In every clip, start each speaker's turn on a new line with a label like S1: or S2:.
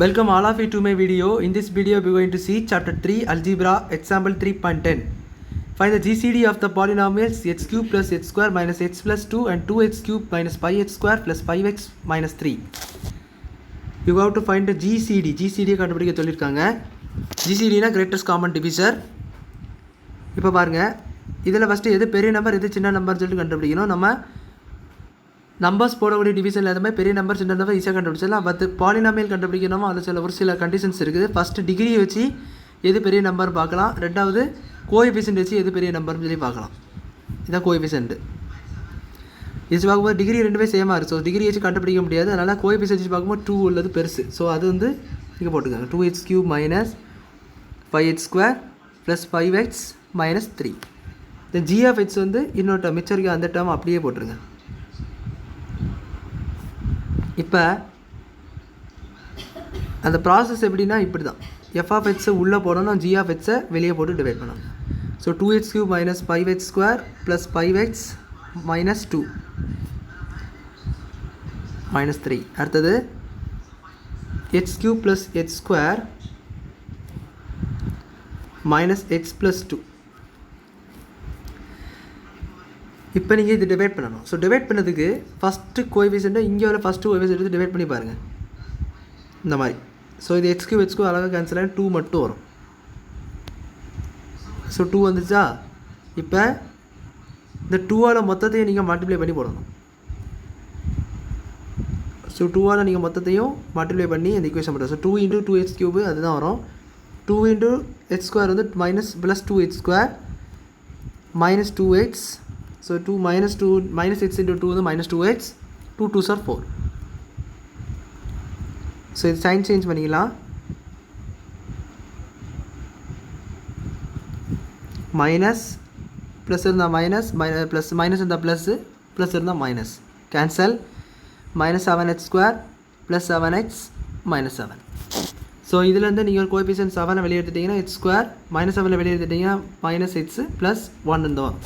S1: Welcome all of you to my video. In this video we are going to see chapter 3 algebra example 3.10. Find the GCD of the polynomials x cube plus x square minus x plus 2 and 2x cube minus 5x square plus 5x minus 3. You have to find the GCD. GCD கண்டுபிடிக்க சொல்லிருக்காங்க. GCD னா greatest common divisor. இப்போ பாருங்க இதில் first எது பெரிய number எது சின்ன நம்பர் சொல்லிட்டு கண்டுபிடிக்கணும். நம்ம நம்பர்ஸ் போடக்கூடிய டிவிஷனில் எதுவுமே பெரிய நம்பர் சின்ன நம்பர் ஈஸியாக கண்டுபிடிச்சிடலாம். பட் பாலினாமியல் கண்டுபிடிக்கணுமோ அதில் ஒரு சில கண்டிஷன்ஸ் இருக்குது. ஃபஸ்ட்டு டிகிரியை வச்சு எது பெரிய நம்பர் பார்க்கலாம். ரெண்டாவது கோஎஃபிஷியன்ட் வச்சு எது பெரிய நம்பர்னு சொல்லி பார்க்கலாம். இதுதான் கோஎஃபிஷியன்ட். இது பார்க்கும்போது டிகிரி ரெண்டுமே சேமாக இருக்குது. ஸோ டிகிரி வச்சு கண்டுபிடிக்க முடியாது. அதனால் கோஎஃபிஷியன்ட் வச்சு பார்க்கும்போது 2 உள்ளது பெருசு. ஸோ அது வந்து இங்கே போட்டுக்கோங்க. 2x cube minus 5x square plus 5x minus 3. இந்த g of h வந்து இன்னொரு டேர்ம் மிச்சம் இருக்க அந்த டேர்ம் அப்படியே போட்டுருங்க. இப்போ அந்த ப்ராசஸ் எப்படின்னா இப்படி தான். எஃப் ஆஃப் ஹெச்ஸை உள்ளே போடணும், ஜி ஆஃப் ஹெச்ஸை வெளியே போட்டு டிவைட் பண்ணணும். So 2x cube minus 5x square plus 5x minus 2 minus 3. அடுத்தது x cube plus x square minus x plus 2. இப்போ நீங்கள் இது டிவைட் பண்ணணும். ஸோ டிவைட் பண்ணதுக்கு ஃபஸ்ட்டு கோஎஃபிஷியண்ட்டை இங்கே வர ஃபஸ்ட்டு கோஎஃபிஷியண்ட் எடுத்து டிவைட் பண்ணி பாருங்கள் இந்த மாதிரி. ஸோ இது x cube அழகாக கேன்சல் ஆகி 2 மட்டும் வரும். ஸோ 2 வந்துச்சா. இப்போ இந்த 2ஆல் மொத்தத்தையும் நீங்கள் மல்டிப்ளை பண்ணி போடணும். ஸோ 2ஆல் நீங்கள் மொத்தத்தையும் மல்டிப்ளை பண்ணி இந்த ஈக்குவேஷன் பண்ணுறோம். ஸோ 2 × 2x cube அதுதான் வரும். 2 × x square வந்து minus plus 2x square minus 2x. So 2 minus 2 minus x into 2 வந்து minus 2x. 2 2s are 4. So இது சைன் சேஞ்ச் பண்ணிக்கலாம். மைனஸ் ப்ளஸ் இருந்தால் மைனஸ் ப்ளஸ் மைனஸ் இருந்தால் ப்ளஸ்ஸு ப்ளஸ் இருந்தால் minus cancel. minus 7x square plus 7x minus 7. So இதுலேருந்து நீங்கள் coefficient 7 வெளியே எடுத்துட்டிங்கன்னா x square minus 7 வெளியே எடுத்துட்டிங்கன்னா minus x plus 1 இருந்தால்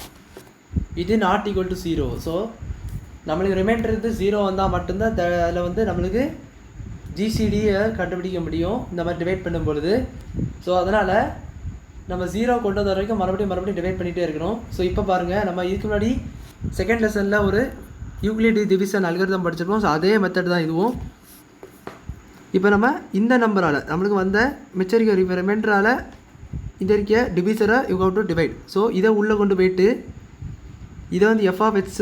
S1: இது நாட் ஈக்குவல் டு 0. ஸோ நம்மளுக்கு ரிமைண்டர் இருந்து 0 வந்தால் மட்டும்தான் அதில் வந்து நம்மளுக்கு ஜிசிடியை கண்டுபிடிக்க முடியும் இந்த மாதிரி டிவைட் பண்ணும் பொழுது. ஸோ அதனால் நம்ம 0 கொண்டு வந்த வரைக்கும் மறுபடியும் டிவைட் பண்ணிகிட்டே இருக்கணும். ஸோ இப்போ பாருங்கள், நம்ம இதுக்கு முன்னாடி செகண்ட் லெசனில் ஒரு யூக்ளிட் டிவிஷன் அல்காரிதம் படிச்சிருப்போம். ஸோ அதே மெத்தட் தான் இதுவும். இப்போ நம்ம இந்த நம்பரால் நம்மளுக்கு வந்த மிச்சரிக்க ரிமைண்டரால் இந்த இருக்க டிவிசரை you how to divide. So இதை உள்ளே கொண்டு போயிட்டு இதை வந்து எஃப் ஆஃப் ஹெச்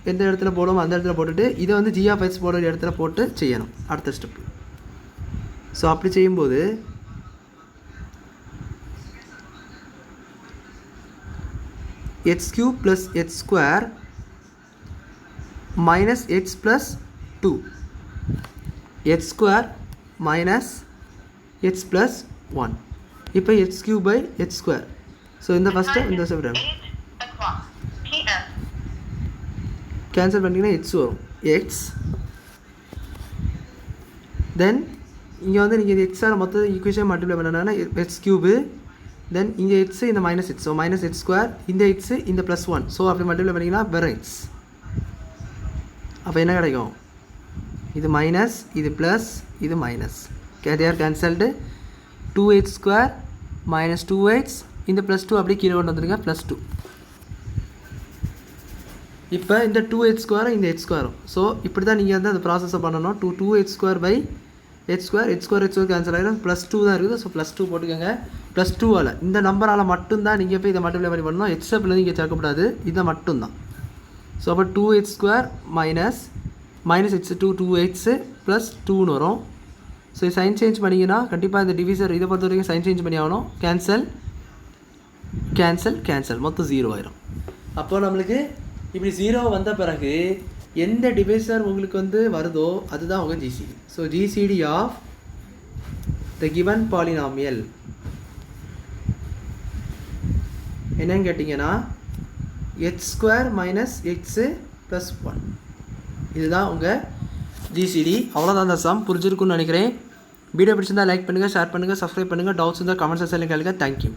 S1: எந்த இடத்துல போடுவோம் அந்த இடத்துல போட்டுட்டு இதை வந்து ஜி ஆஃப் ஹெச் போடுற இடத்துல போட்டு செய்யணும் அடுத்த ஸ்டெப்பு. ஸோ அப்படி செய்யும்போது x cube plus x square minus x plus 2 x square minus x plus 1. இப்போ x cube by x square. So இந்த ஃபஸ்ட்டு இந்த செப்பரேட் கேன்சல் பண்ணிங்கன்னா எக்ஸ் வரும். எக்ஸ் தென் இங்கே வந்து நீங்கள் இது எக்ஸால் மொத்த ஈக்குவேஷன் மல்டிப்ளை பண்ணனா எக்ஸ் கியூபு. தென் இங்கே எக்ஸு இந்த minus x. So minus x square இந்த எக்ஸு இந்த ப்ளஸ் 1. ஸோ அப்படி மல்டிப்ளை பண்ணிங்கன்னா வெறும் எக்ஸ். அப்போ என்ன கிடைக்கும்? இது மைனஸ் இது ப்ளஸ் இது minus they're cancelled. 2x square minus 2x இந்த ப்ளஸ் 2 அப்படியே கீழே கொண்டு வந்துருங்க ப்ளஸ் 2. இப்போ இந்த 2x ஸ்கொயரும் இந்த எக்ஸ் ஸ்கொயரும். ஸோ இப்படி தான் நீங்கள் வந்து அந்த ப்ராசஸை பண்ணணும். 2x square by x square x square cancel ஆகிடும். ப்ளஸ் 2 தான் இருக்குது. ஸோ ப்ளஸ் 2 போட்டுக்கோங்க. ப்ளஸ் 2ஆல் இந்த நம்பரால் மட்டும்தான் நீங்கள் போய் இதை மல்டிப்ளை பண்ணி பண்ணணும். எக்ஸப்ல இங்கே சேர்க்கக்கூடாது. இதை மட்டும்தான். ஸோ அப்போ 2x square minus x 2x plus 2ன்னு வரும். ஸோ இது சைன் சேஞ்ச் பண்ணிங்கன்னா கண்டிப்பாக இந்த டிவிசர் இதை பொறுத்த வரைக்கும் சைன் சேஞ்ச் பண்ணி ஆகணும். கேன்சல் கேன்சல் கேன்சல் மொத்தம் 0 ஆயிரும். அப்போது நம்மளுக்கு இப்படி 0 வந்த பிறகு எந்த டிவைசர் உங்களுக்கு வந்து வருதோ அதுதான் உங்கள் GCD. So GCD of the given polynomial என்னன்னு கேட்டிங்கன்னா x square minus x plus 1 இதுதான் உங்கள் ஜிசிடி. அவ்வளோதான் அந்த சம் புரிஞ்சிருக்குன்னு நினைக்கிறேன். வீடியோ பிடிச்சிருந்தால் லைக் பண்ணுங்கள், ஷேர் பண்ணுங்கள், சப்ஸ்கிரைப் பண்ணுங்கள். டவுட்ஸ் இருந்தால் கமெண்ட் செக்ஷனில் கேளுங்க. தேங்க்யூ.